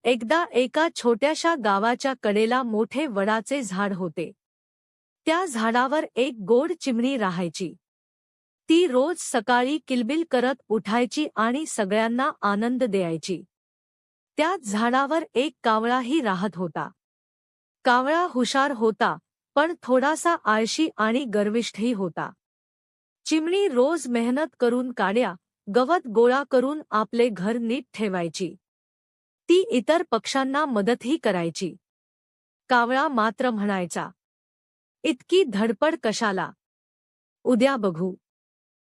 एकदा एका छोट्याशा गावाच्या कडेला मोठे वडाचे झाड होते. त्या झाडावर एक गोड चिमणी राहायची. ती रोज सकाळी किलबिल करत उठायची आणि सगळ्यांना आनंद द्यायची. त्याच झाडावर एक कावळाही राहत होता. कावळा हुशार होता, पण थोडासा आळशी आणि गर्विष्ठही होता. चिमणी रोज मेहनत करून काड्या, गवत गोळा करून आपले घर नीट ठेवायची. ती इतर पक्ष्यांना मदतही करायची. कावळा मात्र म्हणायचा, इतकी धडपड कशाला? उद्या बघू.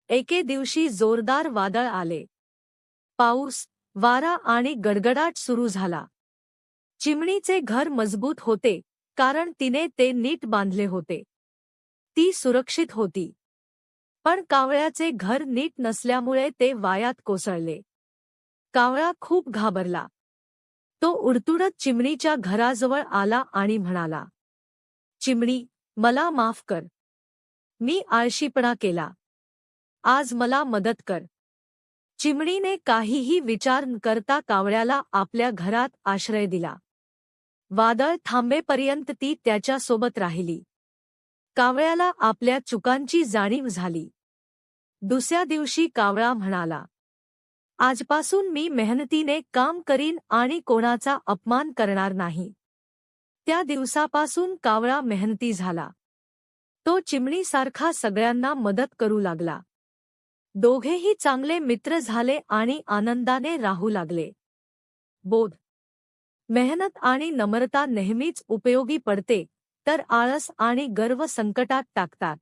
एके दिवशी जोरदार वादळ आले. पाऊस, वारा आणि गडगडाट सुरू झाला. चिमणीचे घर मजबूत होते, कारण तिने ते नीट बांधले होते. ती सुरक्षित होती. पण कावळ्याचे घर नीट नसल्यामुळे ते वायात कोसळले. कावळा खूप घाबरला. तो उडतुडत चिमणीच्या घराजवळ आला आणि म्हणाला, चिमणी, मला माफ कर. मी आळशीपणा केला. आज मला मदत कर. चिमणीने काहीही विचार न करता कावळ्याला आपल्या घरात आश्रय दिला. वादळ थांबेपर्यंत ती त्याच्या सोबत राहिली. कावळ्याला आपल्या चुकांची जाणीव झाली. दुसऱ्या दिवशी कावळा म्हणाला, आजपासून मी मेहनतीने काम करीन आणि कोणाचा अपमान करणार नाही. त्या दिवसापासून कावळा मेहनती झाला. तो चिमणीसारखा सगळ्यांना मदत करू लागला. दोघेही चांगले मित्र झाले आणि आनंदाने राहू लागले. बोध: मेहनत आणि नम्रता नेहमीच उपयोगी पडते, तर आळस आणि गर्व संकटात टाकतात.